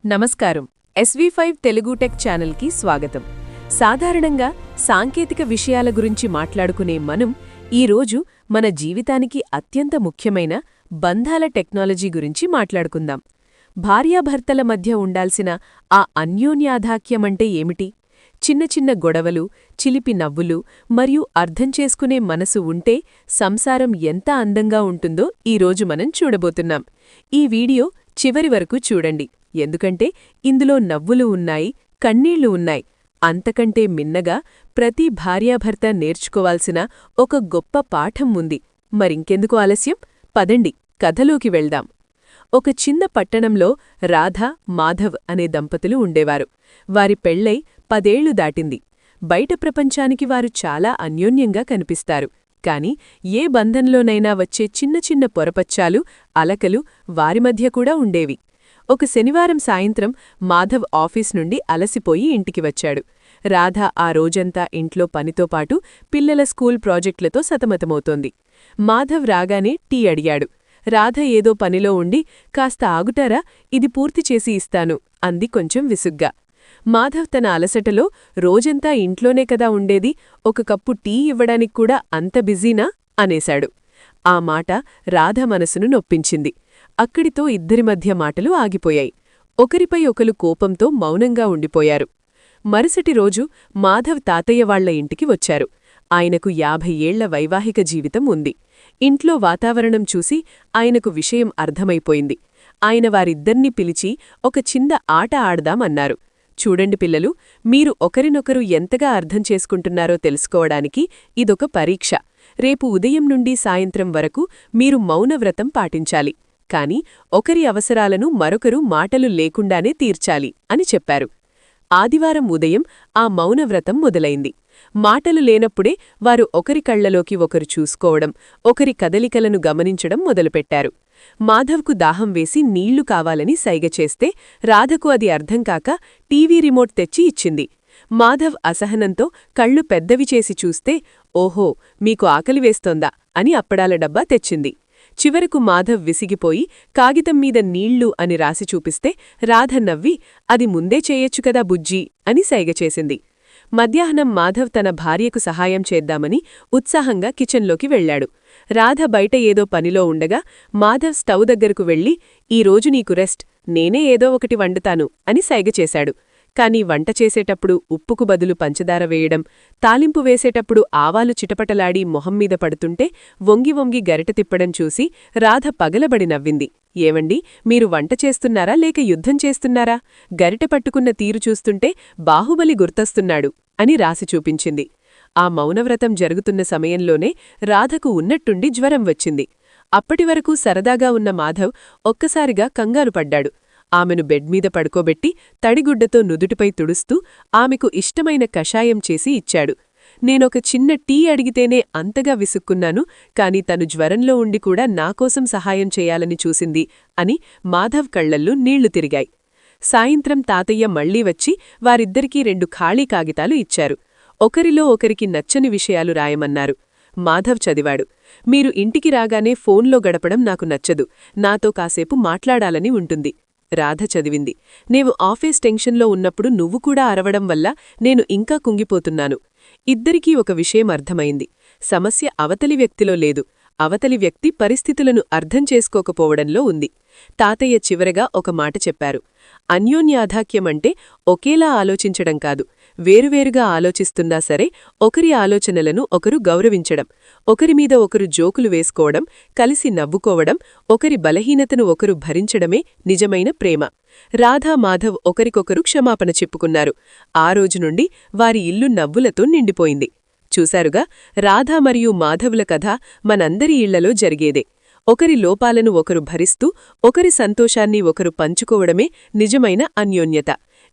నమస్కారం. SV5 Telugu tech ఛానల్కి స్వాగతం. సాధారణంగా సాంకేతిక విషయాల గురించి మాట్లాడుకునే మనం ఈరోజు మన జీవితానికి అత్యంత ముఖ్యమైన బంధాల టెక్నాలజీ గురించి మాట్లాడుకుందాం. భార్యాభర్తల మధ్య ఉండాల్సిన ఆ అన్యోన్యాధాక్యమంటే ఏమిటి? చిన్న చిన్న గొడవలు, చిలిపి నవ్వులు మరియు అర్థం చేసుకునే మనసు ఉంటే సంసారం ఎంత అందంగా ఉంటుందో ఈరోజు మనం చూడబోతున్నాం. ఈ వీడియో చివరి వరకు చూడండి, ఎందుకంటే ఇందులో నవ్వులు ఉన్నాయి, కన్నీళ్లు ఉన్నాయి. అంతకంటే మిన్నగా ప్రతి భార్యాభర్త నేర్చుకోవాల్సిన ఒక గొప్ప పాఠం ఉంది. మరింకెందుకు ఆలస్యం, పదండి కథలోకి వెళ్దాం. ఒక చిన్న పట్టణంలో రాధ, మాధవ్ అనే దంపతులు ఉండేవారు. వారి పెళ్లై 10 ఏళ్లు దాటింది. బయట ప్రపంచానికి వారు చాలా అన్యోన్యంగా కనిపిస్తారు. కాని ఏ బంధంలోనైనా వచ్చే చిన్న చిన్న పొరపచ్చాలు, అలకలు వారి మధ్య కూడా ఉండేవి. ఒక శనివారం సాయంత్రం మాధవ్ ఆఫీస్ నుండి అలసిపోయి ఇంటికి వచ్చాడు. రాధ ఆ రోజంతా ఇంట్లో పనితో పాటు పిల్లల స్కూల్ ప్రాజెక్టులతో సతమతమవుతోంది. మాధవ్ రాగానే టీ అడిగాడు. రాధ ఏదో పనిలో ఉండి, కాస్త ఆగుతారా, ఇది పూర్తి చేసి ఇస్తాను అంది కొంచెం విసుగ్గా. మాధవ్ తన అలసటలో, రోజంతా ఇంట్లోనే కదా ఉండేది, ఒక కప్పు టీ ఇవ్వడానికి కూడా అంత బిజీనా అనేశాడు. ఆ మాట రాధ మనసును నొప్పించింది. అక్కడితో ఇద్దరి మధ్య మాటలు ఆగిపోయాయి. ఒకరిపై ఒకరు కోపంతో మౌనంగా ఉండిపోయారు. మరుసటి రోజు మాధవ్ తాతయ్య వాళ్ల ఇంటికి వచ్చారు. ఆయనకు 50 ఏళ్ల వైవాహిక జీవితం ఉంది. ఇంట్లో వాతావరణం చూసి ఆయనకు విషయం అర్థమైపోయింది. ఆయన వారిద్దర్నీ పిలిచి ఒక చిన్న ఆట ఆడదామన్నారు. చూడండి పిల్లలు, మీరు ఒకరినొకరు ఎంతగా అర్థం చేసుకుంటున్నారో తెలుసుకోవడానికి ఇదొక పరీక్ష. రేపు ఉదయం నుండి సాయంత్రం వరకు మీరు మౌనవ్రతం పాటించాలి. కాని ఒకరి అవసరాలను మరొకరు మాటలు లేకుండానే తీర్చాలి అని చెప్పారు. ఆదివారం ఉదయం ఆ మౌనవ్రతం మొదలైంది. మాటలు లేనప్పుడే వారు ఒకరి కళ్లలోకి ఒకరు చూసుకోవడం, ఒకరి కదలికలను గమనించడం మొదలుపెట్టారు. మాధవ్కు దాహం వేసి నీళ్లు కావాలని సైగ చేస్తే రాధకు అది అర్థంకాక టీవీ రిమోట్ తెచ్చి ఇచ్చింది. మాధవ్ అసహనంతో కళ్ళు పెద్దవి చేసి చూస్తే, ఓహో, మీకు ఆకలివేస్తోందా అని అప్పడాల డబ్బా తెచ్చింది. చివరకు మాధవ్ విసిగిపోయి కాగితం మీద నీళ్లు అని రాసి చూపిస్తే రాధ నవ్వి, అది ముందే చేయొచ్చుకదా బుజ్జీ అని సైగ చేసింది. మధ్యాహ్నం మాధవ్ తన భార్యకు సహాయం చేద్దామని ఉత్సాహంగా కిచెన్లోకి వెళ్లాడు. రాధ బయట ఏదో పనిలో ఉండగా మాధవ్ స్టవ్ దగ్గరకు వెళ్లి, ఈరోజు నీకు రెస్ట్, నేనే ఏదో ఒకటి వండుతాను అని సైగ చేశాడు. కాని వంట చేసేటప్పుడు ఉప్పుకు బదులు పంచదార వేయడం, తాలింపు వేసేటప్పుడు ఆవాలు చిటపటలాడి మొహమ్మీద పడుతుంటే వంగి వంగి గరిట తిప్పడం చూసి రాధ పగలబడి నవ్వింది. ఏవండి, మీరు వంట చేస్తున్నారా లేక యుద్ధం చేస్తున్నారా? గరిటె పట్టుకున్న తీరు చూస్తుంటే బాహుబలి గుర్తొస్తున్నాడు అని రాసి చూపించింది. ఆ మౌనవ్రతం జరుగుతున్న సమయంలోనే రాధకు ఉన్నట్టుండి జ్వరం వచ్చింది. అప్పటివరకు సరదాగా ఉన్న మాధవ్ ఒక్కసారిగా కంగారు పడ్డాడు. ఆమెను బెడ్మీద పడుకోబెట్టి తడిగుడ్డతో నుదుటిపై తుడుస్తూ ఆమెకు ఇష్టమైన కషాయం చేసి ఇచ్చాడు. నేనొక చిన్న టీ అడిగితేనే అంతగా విసుక్కున్నాను, కాని తను జ్వరంలో ఉండి కూడా నాకోసం సహాయం చేయాలని చూసింది అని మాధవ్ కళ్లల్లో నీళ్లు తిరిగాయి. సాయంత్రం తాతయ్య మళ్లీ వచ్చి వారిద్దరికీ 2 ఖాళీ కాగితాలు ఇచ్చారు. ఒకరిలో ఒకరికి నచ్చని విషయాలు రాయమన్నారు. మాధవ్ చదివాడు. మీరు ఇంటికి రాగానే ఫోన్లో గడపడం నాకు నచ్చదు, నాతో కాసేపు మాట్లాడాలని ఉంటుంది. రాధ చదివింది. నేను ఆఫీస్ టెన్షన్లో ఉన్నప్పుడు నువ్వు కూడా అరవడం వల్ల నేను ఇంకా కుంగిపోతున్నాను. ఇద్దరికీ ఒక విషయం అర్థమైంది. సమస్య అవతలి వ్యక్తిలో లేదు, అవతలి వ్యక్తి పరిస్థితులను అర్థం చేసుకోకపోవడంలో ఉంది. తాతయ్య చివరగా ఒక మాట చెప్పారు. అన్యోన్యాధాక్యమంటే ఒకేలా ఆలోచించడం కాదు, వేరువేరుగా ఆలోచిస్తున్నా సరే ఒకరి ఆలోచనలను ఒకరు గౌరవించడం, ఒకరిమీద ఒకరు జోకులు వేసుకోవడం, కలిసి నవ్వుకోవడం, ఒకరి బలహీనతను ఒకరు భరించడమే నిజమైన ప్రేమ. రాధా, మాధవ్ ఒకరికొకరు క్షమాపణ చెప్పుకున్నారు. ఆ రోజు నుండి వారి ఇల్లు నవ్వులతో నిండిపోయింది. చూశారుగా, రాధా మరియు మాధవుల కథ మనందరి ఇళ్లలో జరిగేదే. ఒకరి లోపాలను ఒకరు భరిస్తూ, ఒకరి సంతోషాన్ని ఒకరు పంచుకోవడమే నిజమైన అన్యోన్యత.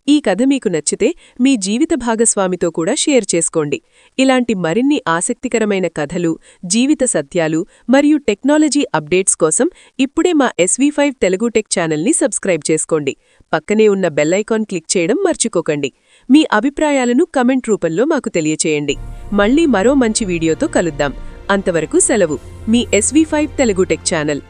ఈ కథ మీకు నచ్చితే మీ జీవిత భాగస్వామితో కూడా షేర్ చేసుకోండి. ఇలాంటి మరిన్ని ఆసక్తికరమైన కథలు, జీవిత సత్యాలు మరియు టెక్నాలజీ అప్డేట్స్ కోసం ఇప్పుడే మా SV5 తెలుగు టెక్ ఛానల్ని సబ్స్క్రైబ్ చేసుకోండి. పక్కనే ఉన్న బెల్ ఐకాన్ క్లిక్ చేయడం మర్చిపోకండి. మీ అభిప్రాయాలను కమెంట్ రూపంలో మాకు తెలియచేయండి. మళ్ళీ మరో మంచి వీడియోతో కలుద్దాం. అంతవరకు సెలవు. మీ SV5 తెలుగు టెక్ ఛానల్.